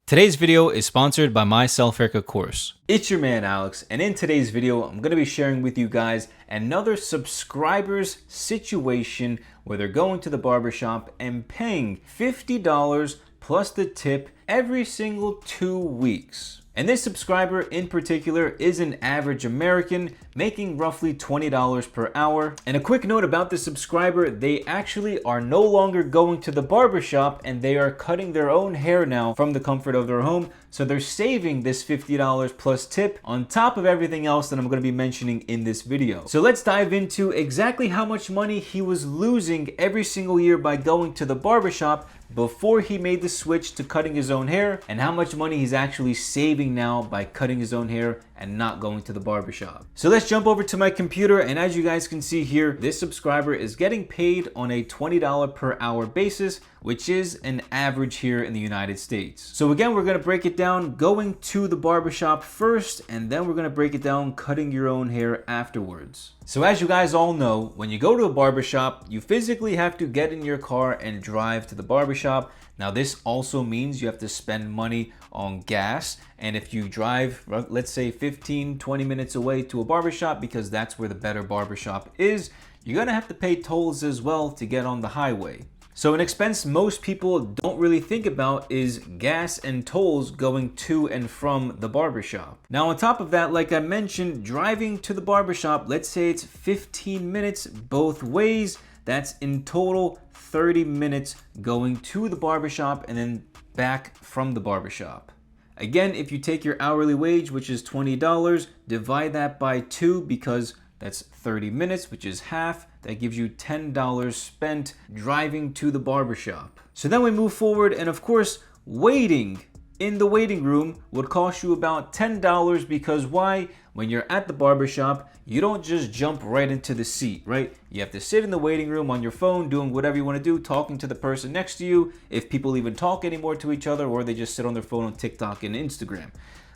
Today's video is sponsored by my self-haircut course. It's your man Alex, and in today's video, I'm going to be sharing with you guys another subscriber's situation where they're going to the barbershop and paying $50 plus the tip every single 2 weeks. And this subscriber in particular is an average American making roughly $20 per hour. And a quick note about this subscriber, they actually are no longer going to the barbershop and they are cutting their own hair now from the comfort of their home. So they're saving this $50 plus tip on top of everything else that I'm going to be mentioning in this video. So let's dive into exactly how much money he was losing every single year by going to the barbershop before he made the switch to cutting his own hair, and how much money he's actually saving now by cutting his own hair and not going to the barbershop. So let's jump over to my computer, and as you guys can see here, this subscriber is getting paid on a $20 per hour basis, which is an average here in the United States. So again, we're gonna break it down going to the barbershop first, and then we're gonna break it down cutting your own hair afterwards. So as you guys all know, when you go to a barbershop, you physically have to get in your car and drive to the barbershop. Now this also means you have to spend money on gas, and if you drive, let's say 15-20 minutes away to a barbershop because that's where the better barbershop is, you're gonna have to pay tolls as well to get on the highway. So an expense most people don't really think about is gas and tolls going to and from the barbershop. Now on top of that, like I mentioned, driving to the barbershop, let's say it's 15 minutes both ways, that's in total 30 minutes going to the barbershop and then back from the barbershop. Again, if you take your hourly wage, which is $20, divide that by 2 because that's 30 minutes, which is half. That gives you $10 spent driving to the barbershop. So then we move forward, and of course, waiting in the waiting room would cost you about $10 because why? When you're at the barbershop, you don't just jump right into the seat, right? You have to sit in the waiting room on your phone, doing whatever you want to do, talking to the person next to you, if people even talk anymore to each other, or they just sit on their phone on TikTok and Instagram.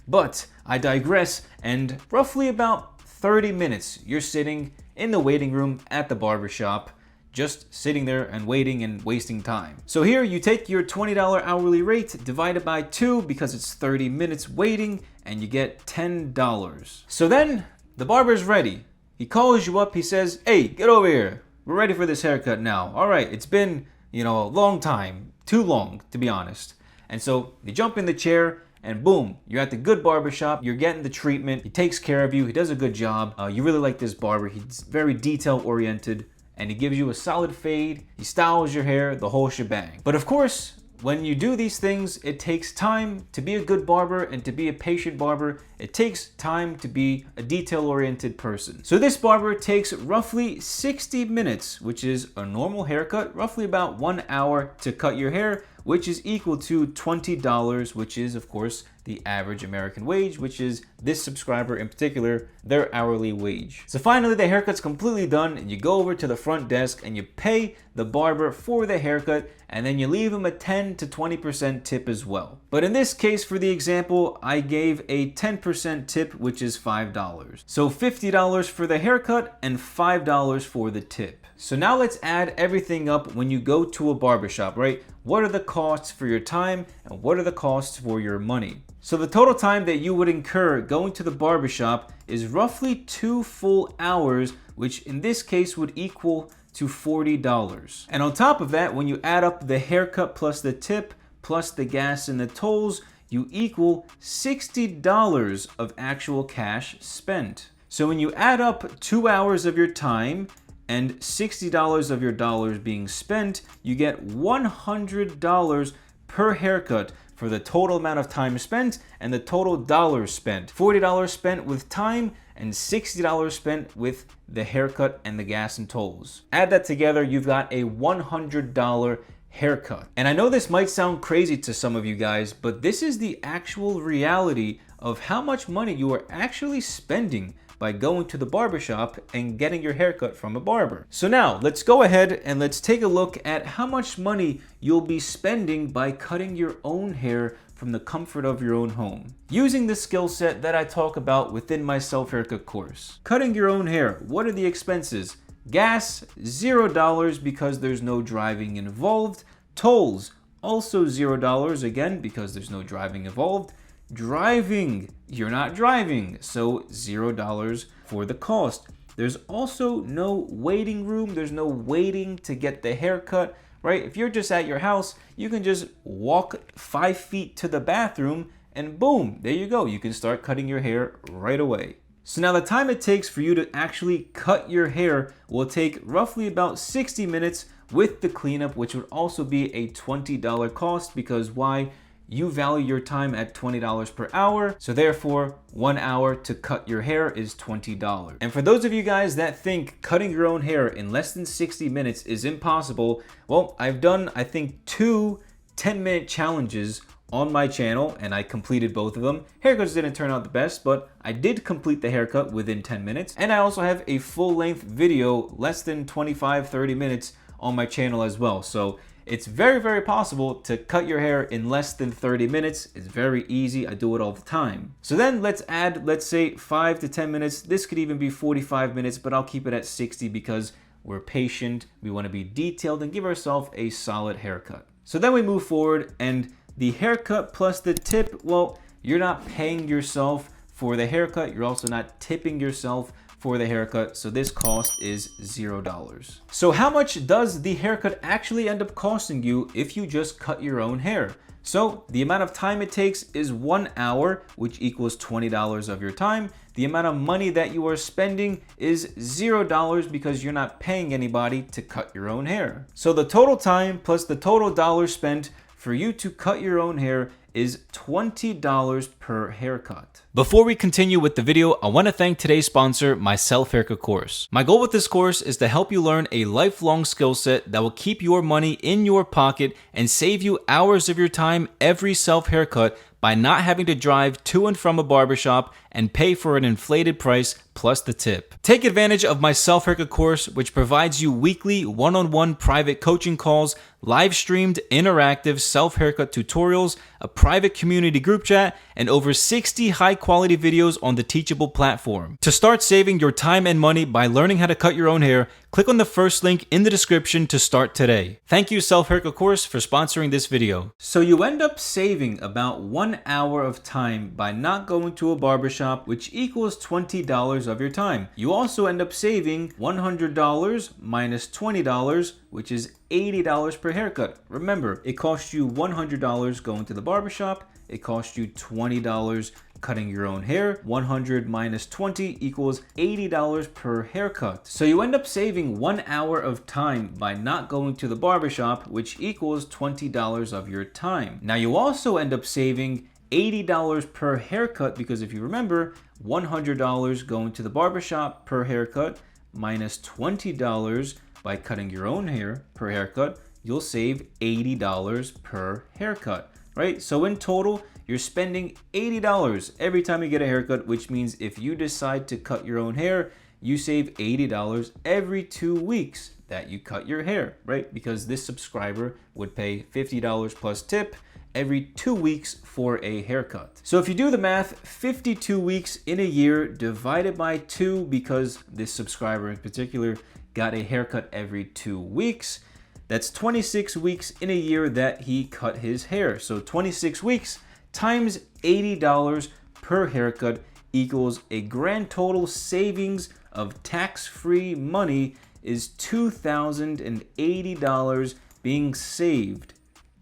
But I digress, and roughly about 30 minutes, you're sitting in the waiting room at the barbershop, just sitting there and waiting and wasting time. So here you take your $20 hourly rate, divide it by 2 because it's 30 minutes waiting, and you get $10. So then the barber's ready. He calls you up, he says, "Hey, get over here. We're ready for this haircut now. All right, it's been, a long time, too long to be honest." And so you jump in the chair, and boom, you're at the good barbershop, you're getting the treatment, he takes care of you, he does a good job, you really like this barber, he's very detail oriented, and he gives you a solid fade, he styles your hair, the whole shebang. But of course, when you do these things, it takes time to be a good barber and to be a patient barber. It takes time to be a detail-oriented person. So this barber takes roughly 60 minutes, which is a normal haircut, roughly about 1 hour to cut your hair, which is equal to $20, which is, of course, the average American wage, which is this subscriber in particular, their hourly wage. So finally, the haircut's completely done, and you go over to the front desk and you pay the barber for the haircut, and then you leave him a 10 to 20% tip as well. But in this case, for the example, I gave a 10% tip, which is $5. So $50 for the haircut and $5 for the tip. So now let's add everything up when you go to a barbershop, right? What are the costs for your time and what are the costs for your money? So the total time that you would incur going to the barbershop is roughly 2 full hours, which in this case would equal to $40. And on top of that, when you add up the haircut plus the tip plus the gas and the tolls, you equal $60 of actual cash spent. So when you add up 2 hours of your time and $60 of your dollars being spent, you get $100 per haircut for the total amount of time spent and the total dollars spent. $40 spent with time and $60 spent with the haircut and the gas and tolls. Add that together, you've got a $100 haircut. And I know this might sound crazy to some of you guys, but this is the actual reality of how much money you are actually spending by going to the barbershop and getting your haircut from a barber. So now let's go ahead and let's take a look at how much money you'll be spending by cutting your own hair from the comfort of your own home, using the skill set that I talk about within my self-haircut course. Cutting your own hair, what are the expenses? Gas, $0 because there's no driving involved. Tolls, also $0 again because there's no driving involved. Driving, you're not driving, so $0 for the cost. There's also no waiting room. There's no waiting to get the haircut, right? If you're just at your house, you can just walk 5 feet to the bathroom and boom, there you go. You can start cutting your hair right away. So now the time it takes for you to actually cut your hair will take roughly about 60 minutes with the cleanup, which would also be a $20 cost because why? You value your time at $20 per hour. So therefore, 1 hour to cut your hair is $20. And for those of you guys that think cutting your own hair in less than 60 minutes is impossible, well, I've done, I think, 2 10-minute challenges on my channel and I completed both of them. Haircuts didn't turn out the best, but I did complete the haircut within 10 minutes. And I also have a full-length video, less than 25-30 minutes on my channel as well. So it's very, very possible to cut your hair in less than 30 minutes. It's very easy. I do it all the time. So then let's add, let's say 5 to 10 minutes. This could even be 45 minutes, but I'll keep it at 60 because we're patient. We want to be detailed and give ourselves a solid haircut. So then we move forward and the haircut plus the tip, well, you're not paying yourself for the haircut. You're also not tipping yourself for the haircut. So this cost is $0. So how much does the haircut actually end up costing you if you just cut your own hair? So the amount of time it takes is 1 hour, which equals $20 of your time. The amount of money that you are spending is $0 because you're not paying anybody to cut your own hair. So the total time plus the total dollars spent for you to cut your own hair is $20 per haircut. Before we continue with the video, I want to thank today's sponsor, my Self-Haircut course. My goal with this course is to help you learn a lifelong skill set that will keep your money in your pocket and save you hours of your time every self-haircut by not having to drive to and from a barbershop and pay for an inflated price plus the tip. Take advantage of my Self-Haircut course, which provides you weekly one-on-one private coaching calls, live streamed interactive self-haircut tutorials, a private community group chat, and over 60 high-quality videos on the Teachable platform. To start saving your time and money by learning how to cut your own hair, click on the first link in the description to start today. Thank you, Self-Haircut course, for sponsoring this video. So you end up saving about 1 hour of time by not going to a barbershop, which equals $20 of your time. You also end up saving $100 minus $20, which is $80 per haircut. Remember, it costs you $100 going to the barbershop. It costs you $20 cutting your own hair. 100 minus 20 equals $80 per haircut. So you end up saving 1 hour of time by not going to the barbershop, which equals $20 of your time. Now you also end up saving $80 per haircut because if you remember, $100 going to the barbershop per haircut minus $20 by cutting your own hair per haircut, you'll save $80 per haircut, right? So in total, you're spending $80 every time you get a haircut, which means if you decide to cut your own hair, you save $80 every 2 weeks that you cut your hair, right? Because this subscriber would pay $50 plus tip every 2 weeks for a haircut. So if you do the math, 52 weeks in a year divided by 2, because this subscriber in particular got a haircut every 2 weeks, that's 26 weeks in a year that he cut his hair. So 26 weeks times $80 per haircut equals a grand total savings of tax-free money is $2,080 being saved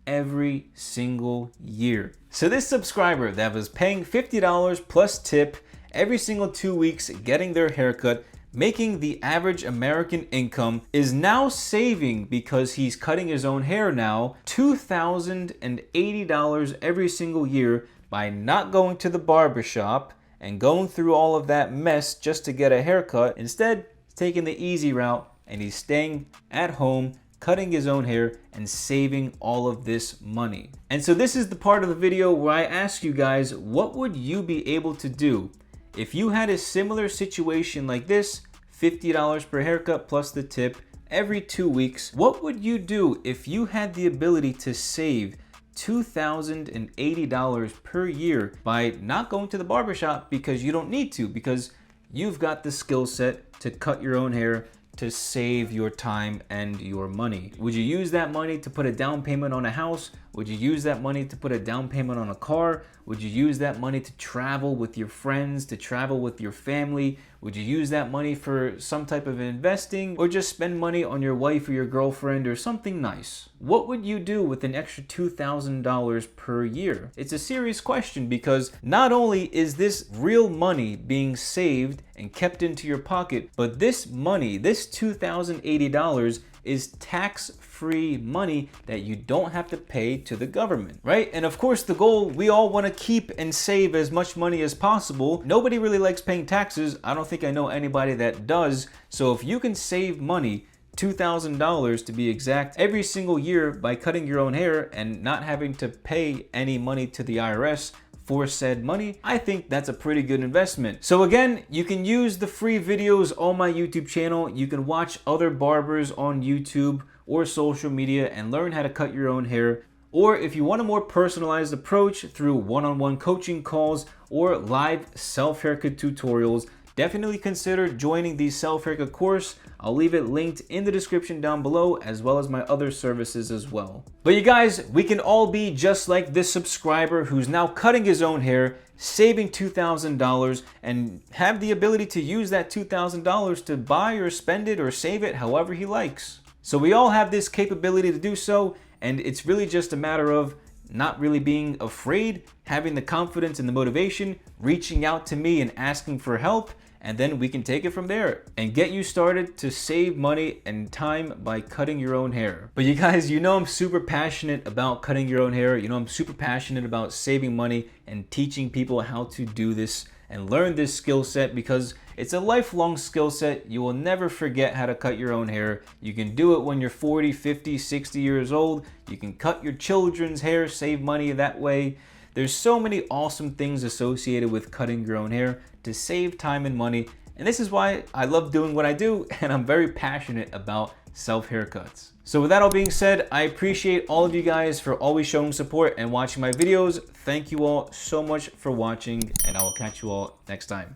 every single year. So this subscriber that was paying $50 plus tip every single 2 weeks getting their haircut, making the average American income, is now saving, because he's cutting his own hair now, $2,080 every single year by not going to the barbershop and going through all of that mess just to get a haircut. Instead, he's taking the easy route and he's staying at home, cutting his own hair and saving all of this money. And so this is the part of the video where I ask you guys, what would you be able to do if you had a similar situation like this, $50 per haircut plus the tip every 2 weeks? What would you do if you had the ability to save $2,080 per year by not going to the barbershop because you don't need to, because you've got the skill set to cut your own hair, to save your time and your money? Would you use that money to put a down payment on a house, Would you use that money to put a down payment on a car? Would you use that money to travel with your friends, to travel with your family? Would you use that money for some type of investing, or just spend money on your wife or your girlfriend or something nice? What would you do with an extra $2,000 per year? It's a serious question, because not only is this real money being saved and kept into your pocket, but this money, this $2,080, is tax-free money that you don't have to pay to the government, right? And of course, the goal, we all want to keep and save as much money as possible. Nobody really likes paying taxes. I don't think I know anybody that does. So if you can save money, $2,000 to be exact, every single year by cutting your own hair and not having to pay any money to the IRS for said money, I think that's a pretty good investment. So again, you can use the free videos on my YouTube channel. You can watch other barbers on YouTube or social media and learn how to cut your own hair. Or if you want a more personalized approach through one-on-one coaching calls or live self-haircut tutorials, definitely consider joining the self-haircut course. I'll leave it linked in the description down below, as well as my other services as well. But you guys, we can all be just like this subscriber who's now cutting his own hair, saving $2,000, and have the ability to use that $2,000 to buy or spend it or save it however he likes. So we all have this capability to do so, and it's really just a matter of not really being afraid, having the confidence and the motivation, reaching out to me and asking for help, and then we can take it from there and get you started to save money and time by cutting your own hair. But you guys, you know I'm super passionate about cutting your own hair. You know I'm super passionate about saving money and teaching people how to do this and learn this skill set, because it's a lifelong skill set. You will never forget how to cut your own hair. You can do it when you're 40, 50, 60 years old. You can cut your children's hair, save money that way. There's so many awesome things associated with cutting your own hair to save time and money. And this is why I love doing what I do, and I'm very passionate about self-haircuts. So with that all being said, I appreciate all of you guys for always showing support and watching my videos. Thank you all so much for watching, and I will catch you all next time.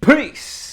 Peace!